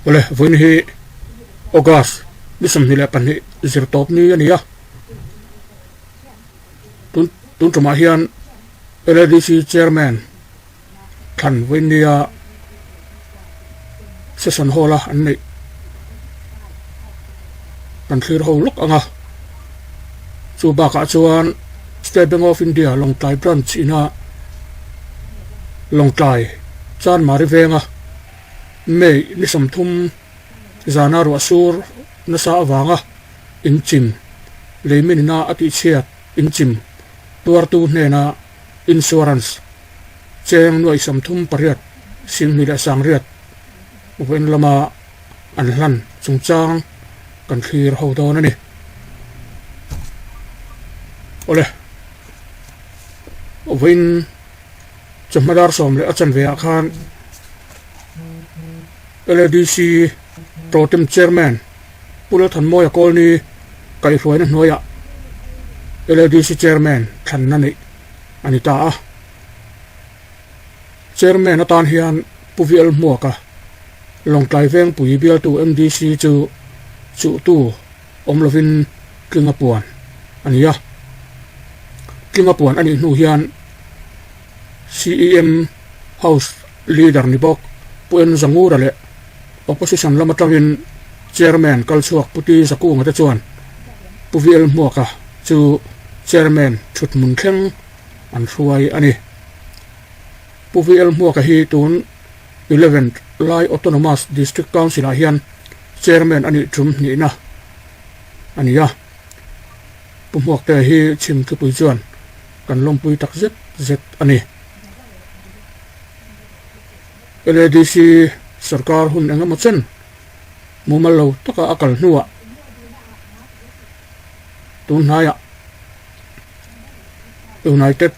ole voin hi ogas bisam ni le pan hi zir top ni ania tun tuma hian LDC chairman than voin nia session hola an nei kan thlir ho luk anga chu ba ka chuan State Bank of India long tai branch ina long tai chan mari venga mei ni som thum zana ro sur na sa awanga in Chim leimin na ati chiat in Chim Tuartu Hnenah insurance cheng noi som thum pariat sim ni la sang riat wen lama an hlan chungchang kan thlir ho do na ni ole wen chamadar som le achan ve khan LDC Protem Chairman Pula Than Moya Kolni Kai Ruai na Noya LDC Chairman Than Nani Anita Chairman Atan Hian Puviel Muaka Long Klai Veng Pui Bial tu MDC chu tu Omlovin Kingapuan Ania Kingapuan Ani Nu Hian CEM House Leader Nibok Puen Zangura le opposition lamatangin chairman kalchuak puti saku ngata chuan puviel muaka chu chairman thutmun thleng an hruai ani puviel muaka hi tun 11th Lai Autonomous District Council a hian chairman ani thum ni na ania pumuak te hi Chhimthlipui chuan kan lawmpui tak zet ani LDC sarkar hun anga mochen mumalo taka akal nuwa tun haya United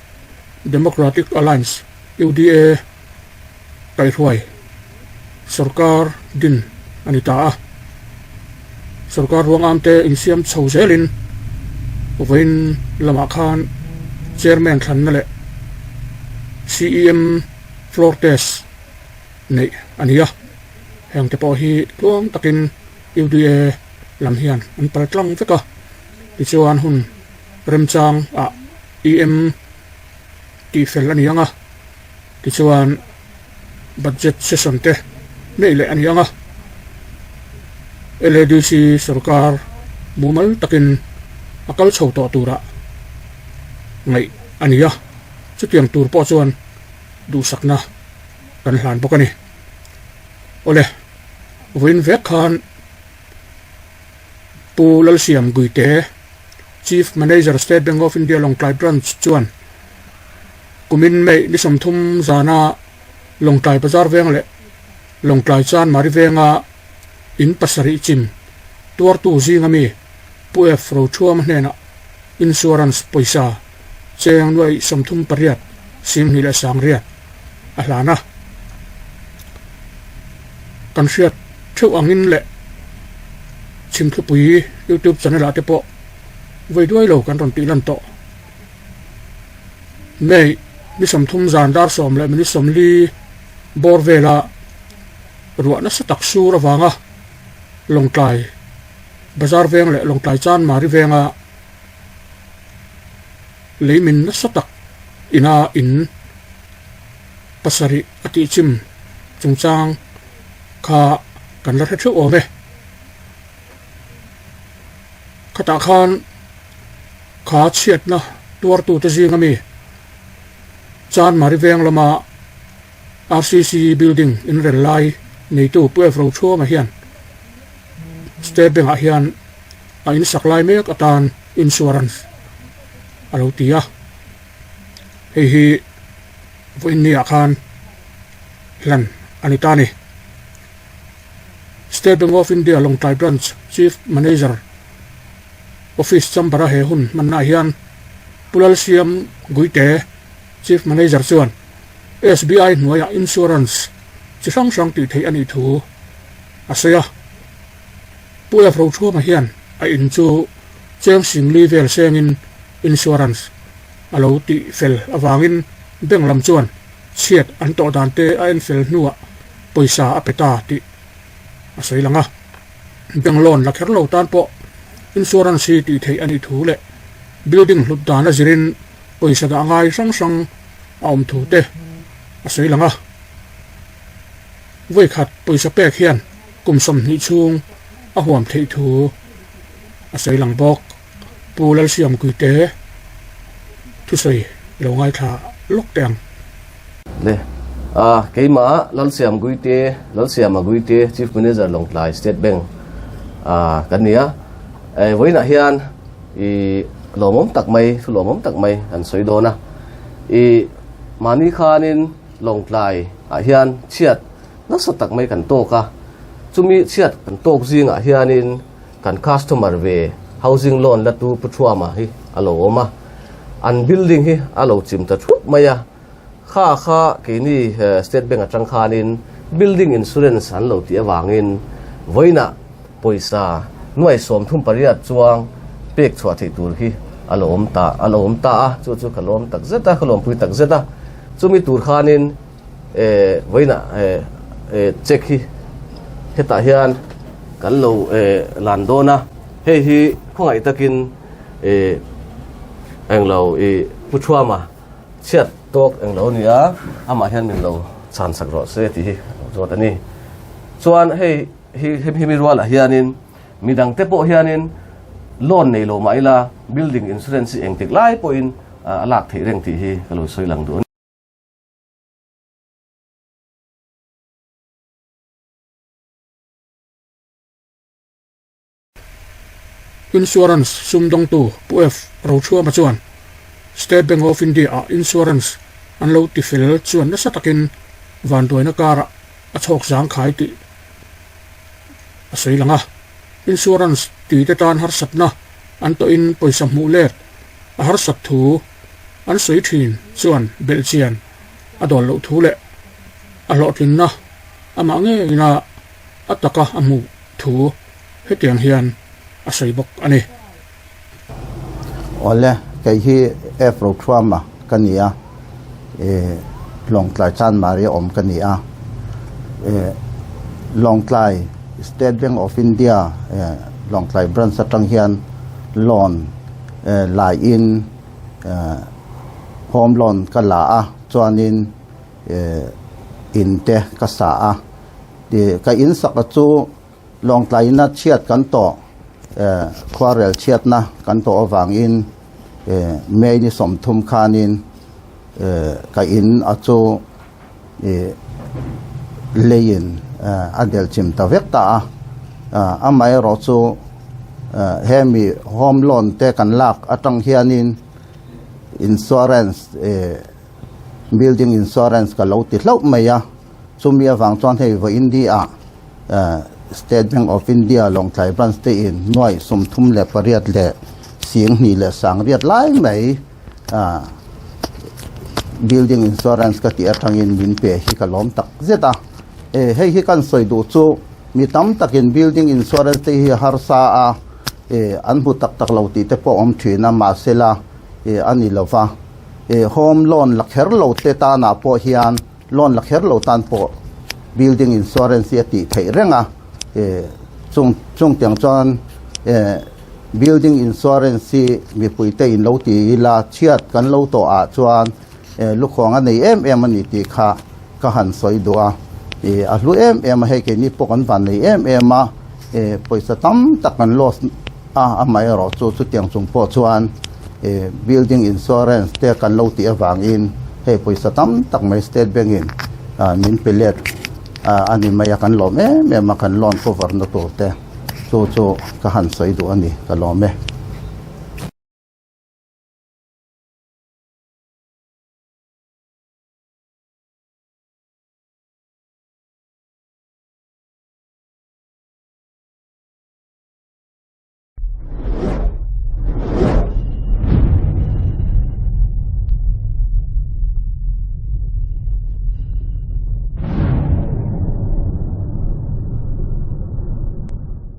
Democratic Alliance UDA kai huai sarkar din anita sarkar ruang amte insiam chhauzelin ovein lama khan chairman than na le CEM floor test nei ania heng te po hi tuang takin UDA lam hian an paratlang veka ti chuan hun remchang a EM ti fel anianga ti chuan budget session te nei le anianga LDC sarkar mumal takin akal chho to tura ngai ania chutiang tur po chuan du sakna kan hlan bokani ole win vek khan pu lalsiam guite Chief Manager State Bank of India long tai branch chuan kumin mei ni som thum zana long tai bazar veng le long tai chan mari venga in pasari Chim Tuartu zingami puef Rothuama Hnenah insurance poisa cheng noi som thum pariat sim ni la sang riat ahlana kan hriat theu angin le Chhimthlipui YouTube channel ate po voi duai lo kan ron ti lan to nei mi som thum zan dar som le mi som li bor vela ruwa na satak sur awanga long tai bazar veng le long tai chan mari venga leimin na satak ina in pasari ati Chim chungchang kha kan la thu ome khata khan kha chiat na Tuartu te zingami chan mari veng lama RCC building in relai nei tu puef Rothuama hian State Bank a hian a in saklai mek atan insurance alo tia hi voin ni akhan hlan anitani State Bank of India long tai branch Chief Manager Office chambara he hun manna hian pulal siam guite Chief Manager chuan SBI noya insurance chi sang ti thei ani thu asaya pula Rothuama hian a in chu cheng sing level sengin insurance alo ti fel awangin benglam chuan chiat an to dan te a en fel nuwa poisa apeta ti asai langa beng loan la kher lo tan po insurance ti thei ani thu le building hlut dana zirin poisa da ngai sang sang aum thu te asai langa voi khat poisa pek hian kum som ni chung a huam thei thu asai lang bok pulal siam kui te thu sei lo ngai tha lok teng le cái mà lal siam gui te chief manager long lai state bank cái nia với na hian i lo mom tak mai an soi do na i mani khanin long lai hian chiat na sa tak mai kan to ka chumi chiat kan tok jing hianin kan customer ve housing loan la tu Rothuama hi alo oma an building hi alo chim ta thup maya kha ke ni state bank atang khanin building insurance an lo ti awangin voina poisa nuai som thum pariat chuang pek chwa thei tur hi alo om ta chu khalom tak zeta khalom pui tak zeta chumi tur khanin voina check hi heta hian kan lo landona hei hi khongai takin englo Rothuama chiat tok englo nia ama hian min lo chan sak ro se ti hi zot ani chuan hei hi mi rual hianin midang te po hianin loan nei lo mai la building insurance eng tik lai po in alak thei reng ti hi kalo soi lang do insurance sumdong tu puef Rothuama chuan State Bank of India insurance an lo ti fil chuan na satakin van toina kara a chok jang khai ti asei langa insurance ti te tan har satna an to in poisa mu le a har sat thu an soi thin chuan belchian adol lo thu le a lo tin na ama nge na ataka amu thu hetiang hian asai bok ani ole cái hi Rothuama kania long tlai chan mari om kania long tlai State Bank of India long tlai branch satang hian loan lai in home loan kala chuanin in te ka sa ti ka in sak chu long tlai na chiat kan to kwarel chiat na kan to awang in mei ni som thum khanin ka in achu lein adel chim ta vekta amai ro chu hemi home loan te kan lak atang hianin insurance building insurance ka lo ti hlau maya chumi awang chuan hei vo India State Bank of India long thai branch te in noi som thum le pariat le siang ni le sang riat lai mai building insurance ka ti atang in min pe hi ka lom tak zeta hei hi kan soi du chu mi tam takin building insurance te hi har sa an bu tak lo ti te po om thina ma sela ani lova home loan lakher lo te ta na po hian loan lakher lo tan po building insurance ya ti thei renga chung tiang chuan building insurance mi puite in lo ti la chiat kan lo to chuan lukhong ani em ani ti kha ka han soi do a lu em he ke ni pokan van nei em poisa tam takan loss mai ro chu tiang chung po chuan building insurance te kan lo ti awang in he poisa tam tak mai State Bank in min pelet ani maya kan lom ma kan loan cover na to te chu ka han soi do ani ka lom